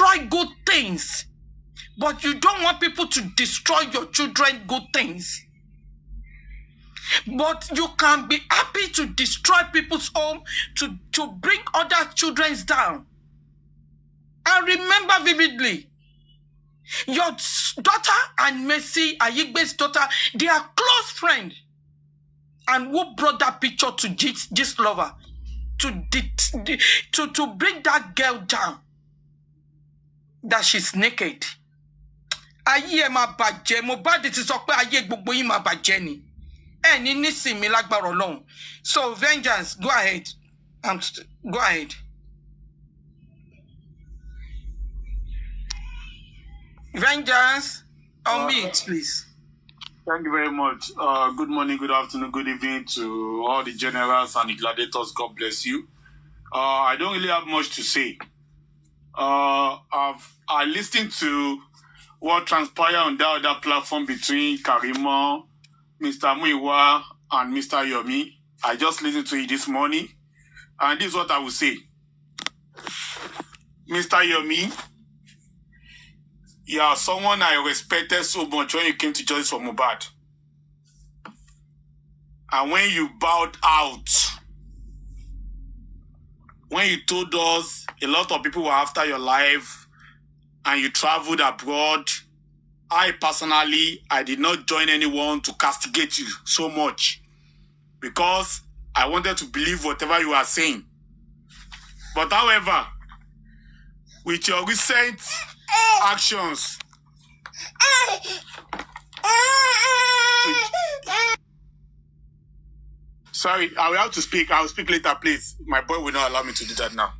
destroy good things. But you don't want people to destroy your children good things. But you can be happy to destroy people's home, to bring other children down. I remember vividly, your daughter and Mercy, Ayigbe's daughter, they are close friends. And who brought that picture to this lover? To bring that girl down. That she's naked. Ayé ma bàjẹ́, Mohbad ti sọ pé ayé gbogbo yín ma bàjẹ́ ni. Ẹni nísìmí lágbára Ọlọ́run. So vengeance, go ahead. Go ahead. Vengeance, on me, please. Thank you very much. Good morning, good afternoon, good evening to all the generals and the gladiators. God bless you. I don't really have much to say. I listened to what transpired on that other platform between Karima, Mr. Muiwa, and Mr. Yomi. I just listened to it this morning, and this is what I will say. Mr. Yomi, you are someone I respected so much when you came to justice for Mohbad. And when you bowed out, when you told us a lot of people were after your life and you traveled abroad, I personally did not join anyone to castigate you so much because I wanted to believe whatever you are saying. But however, with your recent actions, sorry, I will have to speak. I will speak later, please. My boy will not allow me to do that now.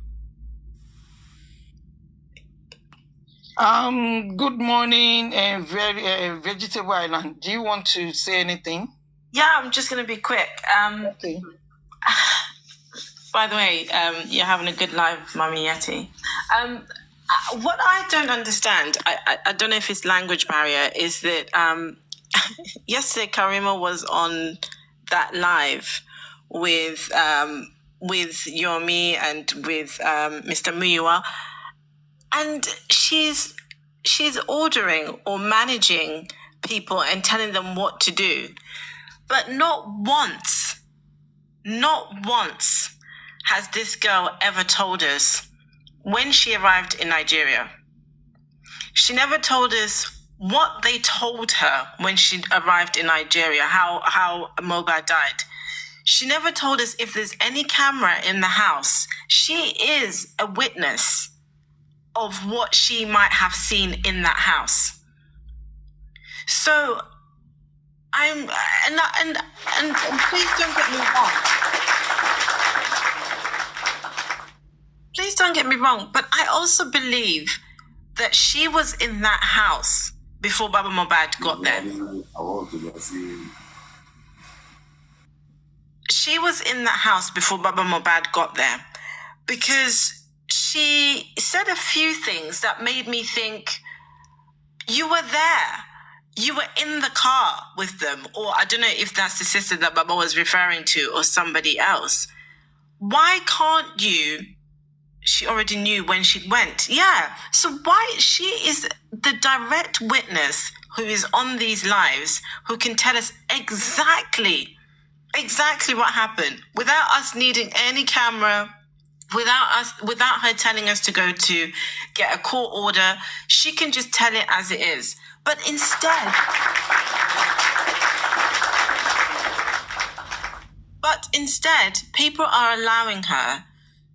Good morning, Vegetable Island. Do you want to say anything? Yeah, I'm just going to be quick. Okay. By the way, you're having a good live, Mummy Yeti. What I don't understand, I don't know if it's language barrier, is that yesterday Karima was on that live with Yomi and with Mr. Muiwa, and she's ordering or managing people and telling them what to do. But not once has this girl ever told us when she arrived in Nigeria. She never told us what they told her when she arrived in Nigeria, how Mohbad died. She never told us if there's any camera in the house. She is a witness of what she might have seen in that house. So and please don't get me wrong. Please don't get me wrong, but I also believe that she was in that house before Baba Mohbad got there. She was in that house before Baba Mohbad got there because she said a few things that made me think, you were there. You were in the car with them. Or I don't know if that's the sister that Baba was referring to or somebody else. Why can't you? She already knew when she went. Yeah. So why? She is the direct witness who is on these lives, who can tell us exactly what happened without us needing any camera, without her telling us to go to get a court order. She can just tell it as it is. But instead, people are allowing her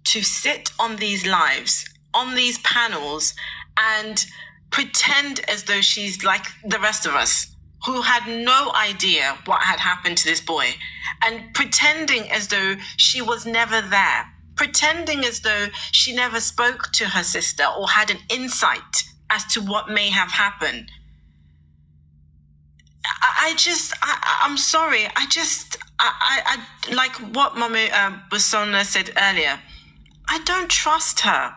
to sit on these lives, on these panels, and pretend as though she's like the rest of us, who had no idea what had happened to this boy, and pretending as though she was never there, pretending as though she never spoke to her sister or had an insight as to what may have happened. I'm sorry. I like what Mama Basona said earlier. I don't trust her.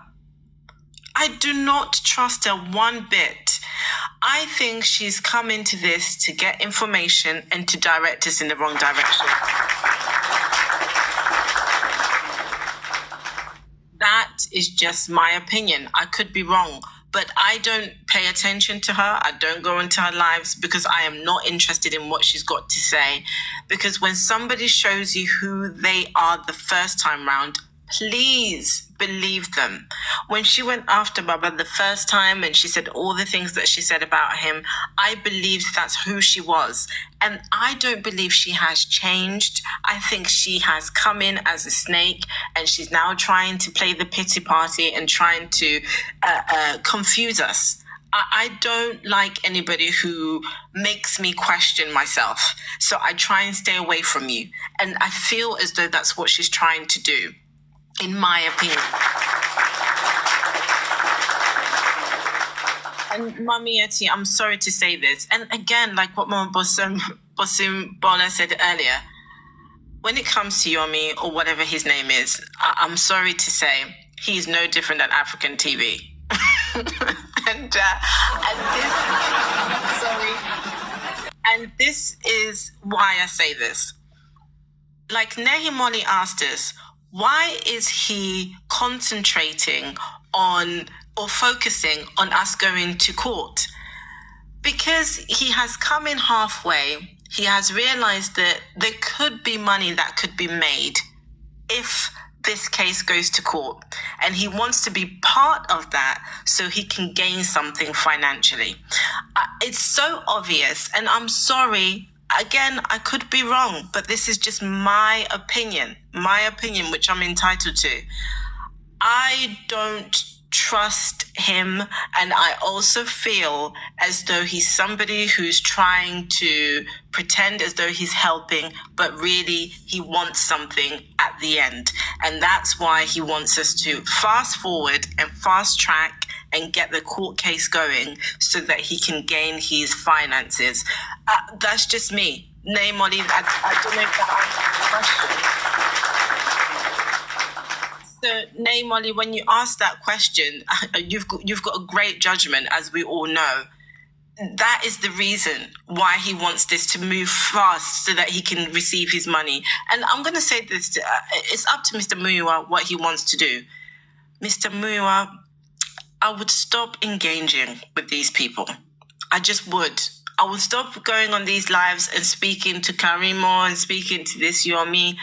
I do not trust her one bit. I think she's come into this to get information and to direct us in the wrong direction. That is just my opinion. I could be wrong. But I don't pay attention to her. I don't go into her lives because I am not interested in what she's got to say. Because when somebody shows you who they are the first time round, please believe them. When she went after Baba the first time and she said all the things that she said about him, I believed that's who she was. And I don't believe she has changed. I think she has come in as a snake and she's now trying to play the pity party and trying to confuse us. I don't like anybody who makes me question myself. So I try and stay away from you. And I feel as though that's what she's trying to do, in my opinion. And Mami Eti, I'm sorry to say this. And again, like what Mama Bosim Bola said earlier, when it comes to Yomi or whatever his name is, I'm sorry to say he's no different than African TV. and this is why I say this. Like Nehimoli asked us, why is he concentrating on or focusing on us going to court? Because he has come in halfway. He has realized that there could be money that could be made if this case goes to court. And he wants to be part of that so he can gain something financially. It's so obvious, and I'm sorry. Again, I could be wrong, but this is just my opinion, which I'm entitled to. I don't trust him, and I also feel as though he's somebody who's trying to pretend as though he's helping, but really he wants something at the end. And that's why he wants us to fast forward and fast track and get the court case going so that he can gain his finances. That's just me. Name Molly, I don't know if that answers the question. So, Name Molly, when you ask that question, you've got a great judgment, as we all know. That is the reason why he wants this to move fast so that he can receive his money. And I'm going to say this, it's up to Mr. Muiwa what he wants to do. Mr. Muiwa, I would stop engaging with these people. I just would. I would stop going on these lives and speaking to Karimo and speaking to this Yomi.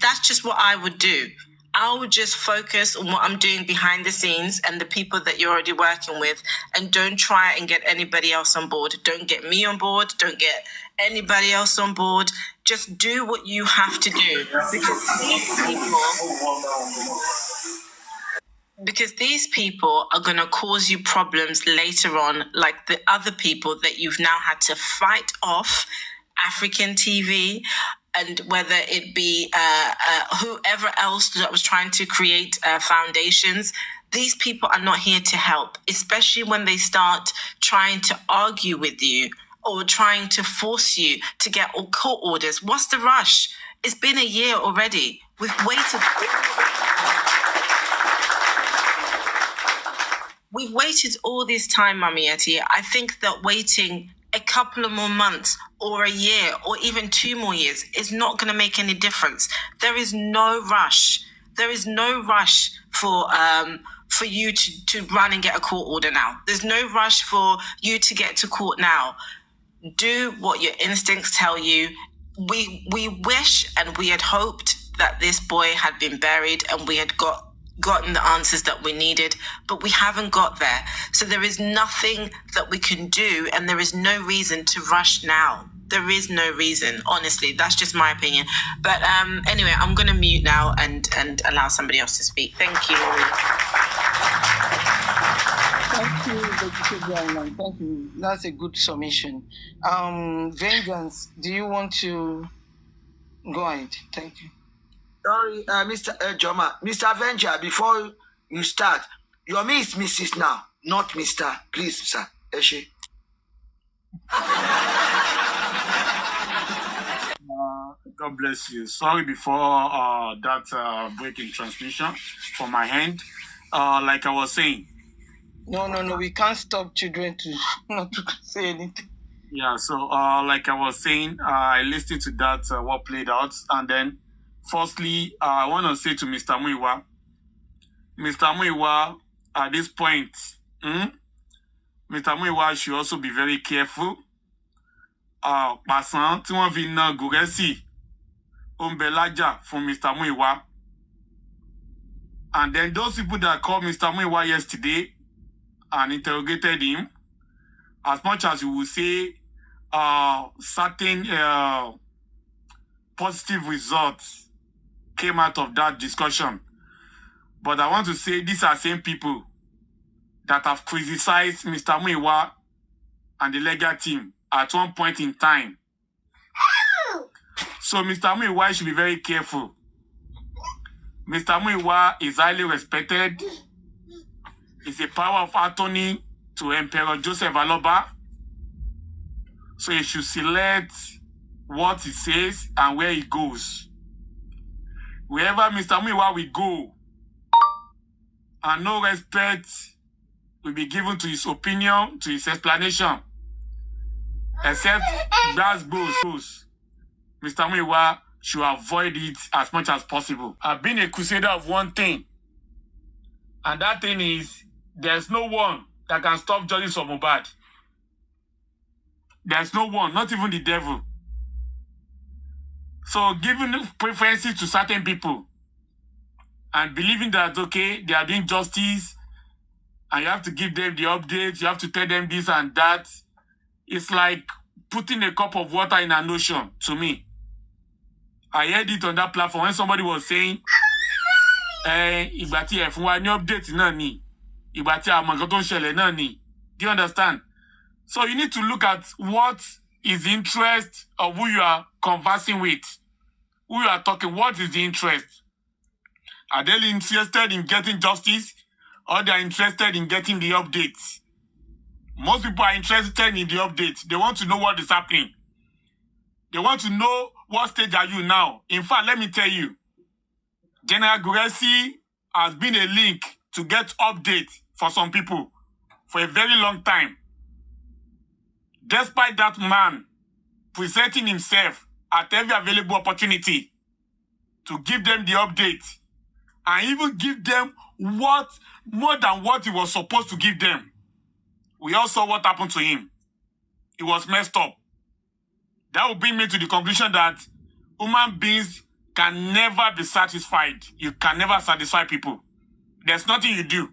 That's just what I would do. I would just focus on what I'm doing behind the scenes and the people that you're already working with, and don't try and get anybody else on board. Don't get me on board. Don't get anybody else on board. Just do what you have to do. Because these people are going to cause you problems later on, like the other people that you've now had to fight off, African TV, and whether it be whoever else that was trying to create foundations. These people are not here to help, especially when they start trying to argue with you or trying to force you to get all court orders. What's the rush? It's been a year already. We've waited. We've waited all this time, Mami Eti. I think that waiting a couple of more months or a year or even 2 more years is not going to make any difference. There is no rush. There is no rush for you to run and get a court order now. There's no rush for you to get to court now. Do what your instincts tell you. We wish and we had hoped that this boy had been buried and we had gotten the answers that we needed, but we haven't got there. So there is nothing that we can do, and there is no reason to rush now. There is no reason, honestly. That's just my opinion. But anyway, I'm going to mute now and allow somebody else to speak. Thank you. Thank you. Thank you. That's a good submission. Vengeance, do you want to go ahead? Thank you. Sorry, Mr. Joma. Mr. Avenger, before you start, your me is Mrs. now, not Mr. Please, sir. Eshe. God bless you. Sorry before that breaking transmission from my hand. Like I was saying. No. We can't stop children to not to say anything. Yeah, so like I was saying, I listened to that, what played out, and then firstly, I want to say to Mr. Muiwa, at this point. Mr. Muiwa should also be very careful. Pasan, tí wọ́n fi na Guresi, Ombelaja from Mr. Muiwa. And then those people that called Mr. Muiwa yesterday and interrogated him, as much as you will say certain positive results came out of that discussion. But I want to say these are same people that have criticized Mr. Muiwa and the legal team at one point in time. So Mr. Muiwa should be very careful. Mr. Muiwa is highly respected. He's a power of attorney to Emperor Joseph Aloba. So he should select what he says and where he goes. Wherever Mr. Muiwa will go, and no respect will be given to his opinion, to his explanation, except that's goes. Mr. Muiwa should avoid it as much as possible. I've been a crusader of one thing, and that thing is there's no one that can stop justice for Mohbad. There's no one, not even the devil. So giving preferences to certain people and believing that, okay, they are doing justice and you have to give them the updates, you have to tell them this and that, it's like putting a cup of water in an ocean to me. I heard it on that platform when somebody was saying, ìgbà tí ẹ fún wa ní update náà ni, ìgbà tí a mọ nǹkan tó ń ṣẹlẹ̀ náà ni. Do you understand? So you need to look at what is the interest of who you are conversing with, who you are talking. What is the interest? Are they interested in getting justice, or they are interested in getting the updates? Most people are interested in the updates. They want to know what is happening. They want to know what stage are you now. In fact, let me tell you, General Guresi has been a link to get updates for some people for a very long time. Despite that man presenting himself at every available opportunity to give them the update and even give them more than what he was supposed to give them. We all saw what happened to him. He was messed up. That will bring me to the conclusion that human beings can never be satisfied. You can never satisfy people. There's nothing you do.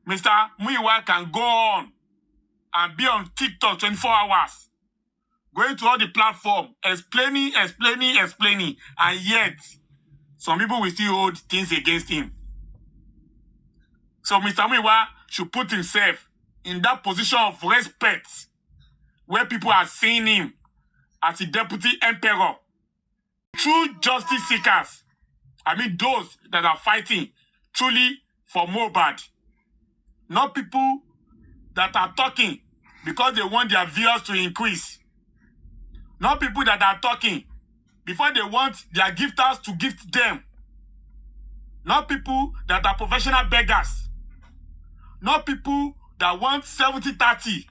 Mr. Muiwa can go on and be on TikTok 24 hours, going to all the platforms, explaining, and yet some people will still hold things against him. So Mr. Muiwa should put himself in that position of respect where people are seeing him as a deputy emperor. True justice seekers, I mean those that are fighting truly for Mohbad, not people that are talking because they want their viewers to increase. Not people that are talking before they want their gifters to gift them. Not people that are professional beggars. Not people that want 70-30.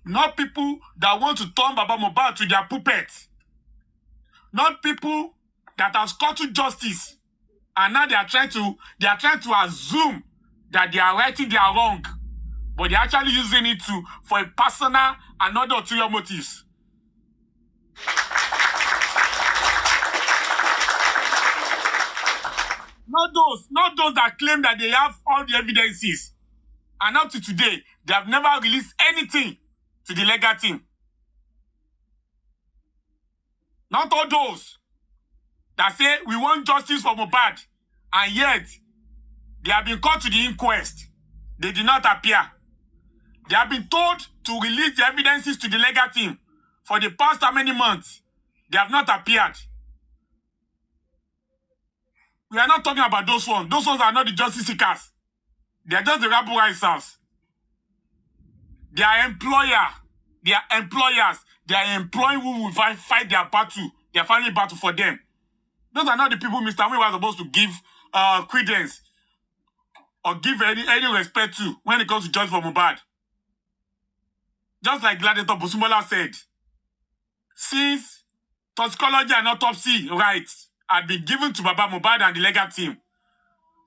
Not people that want to turn Baba Mohbad to their puppets. Not people that have scuttled justice and now they are trying to assume that they are righting their wrong, but they're actually using it for a personal and other ulterior motives. Not those that claim that they have all the evidences. And up to today, they have never released anything to the legal team. Not all those that say we want justice for Mohbad, and yet they have been called to the inquest. They did not appear. They have been told to release the evidences to the legal team. For the past how many months, they have not appeared. We are not talking about those ones. Those ones are not the justice seekers. They are just the rabble risers. They are They are employers. They are employing who will fight their battle, their family battle for them. Those are not the people Mr. Muiwa was supposed to give credence or give any respect to when it comes to justice for Mohbad. Just like Gladiator Busumola said, since toxicology and autopsy rights had been given to Baba Mohbad and the legal team,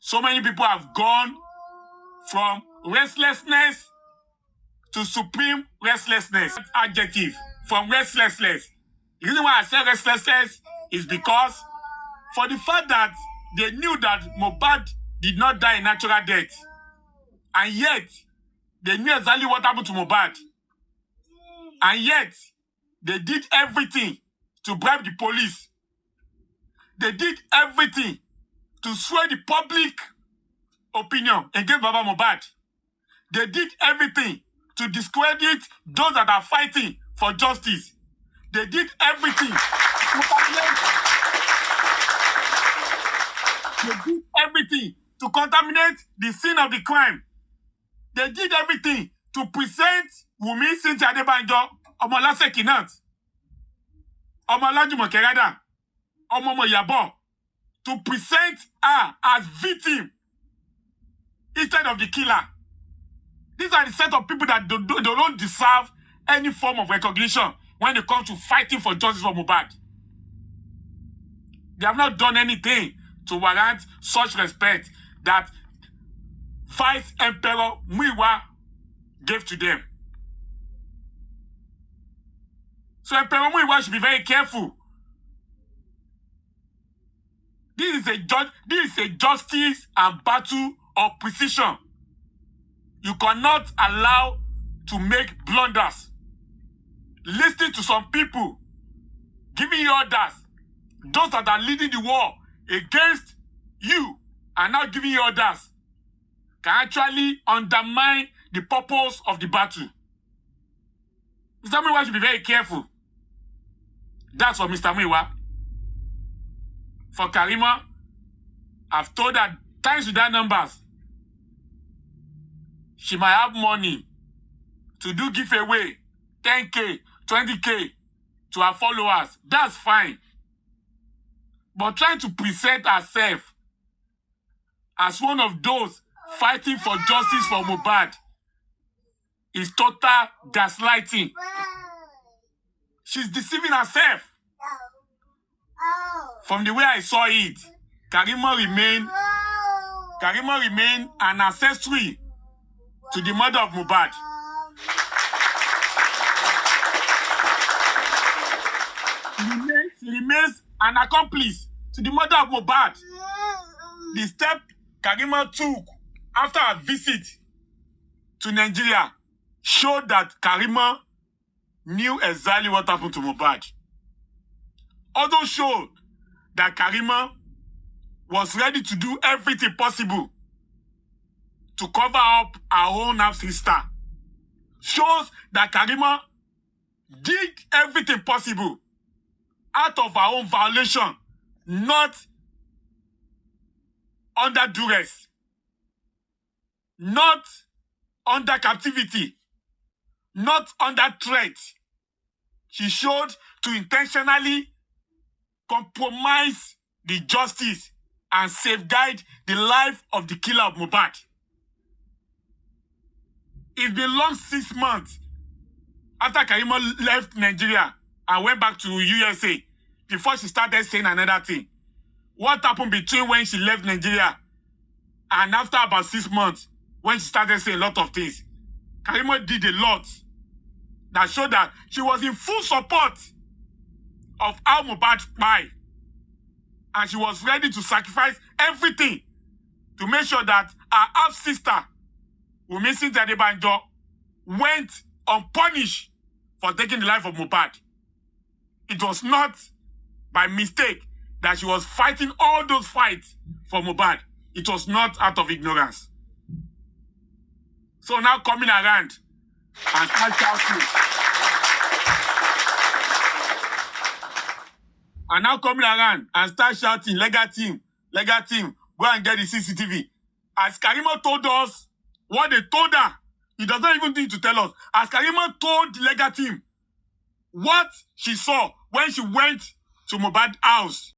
So many people have gone from restlessness to supreme restlessness. Adjective, from restlessness. The reason why I say restlessness is because for the fact that they knew that Mohbad did not die a natural death, and yet they knew exactly what happened to Mohbad, and yet they did everything to bribe the police. They did everything to sway the public opinion against Baba Mohbad. They did everything to discredit those that are fighting for justice. They did everything to contaminate the scene of the crime. They did everything to present Wummi Adebanjo, Omolase Kinat, Omolaju Mokerada, Omomo Yabo, to present her as victim instead of the killer. These are the set of people that don't deserve any form of recognition when it comes to fighting for justice for Mohbad. They have not done anything to warrant such respect that Vice Emperor Muiwa gave to them. So Emperor Muiwa should be very careful. This is a justice and battle of precision. You cannot allow to make blunders. Listening to some people giving you orders, those that are leading the war against you are now giving you orders, can actually undermine the purpose of the battle. Mr. Muiwa should be very careful. That's for Mr. Muiwa. For Karima, I've told her times without numbers, she might have money to do giveaway, 10K, 20K to her followers. That's fine. But trying to present herself as one of those fighting for justice for Mohbad is total gaslighting. She's deceiving herself. From the way I saw it, Karima remained an ancestry to the mother of Mohbad. She remains an accomplice to the mother of Mohbad. The step Karima took after her visit to Nigeria showed that Karima knew exactly what happened to Mohbad. Also showed that Karima was ready to do everything possible to cover up her own half-sister. Shows that Karima did everything possible out of her own violation, not under duress, not under captivity, not under threat. She showed to intentionally compromise the justice and safeguard the life of the killer of Mohbad. It's been long 6 months after Karima left Nigeria and went back to USA before she started saying another thing. What happened between when she left Nigeria and after about 6 months when she started saying a lot of things? Karima did a lot that showed that she was in full support of how Mohbad died. And she was ready to sacrifice everything to make sure that her half-sister, Wummi Adebanjo, went unpunished for taking the life of Mohbad. It was not by mistake that she was fighting all those fights for Mohbad. It was not out of ignorance. So now coming around and start shouting. And now coming around and start shouting, legal team, go and get the CCTV. As Karima told us what they told her, he does not even need to tell us. As Karima told the legal team what she saw when she went to Mohbad's house,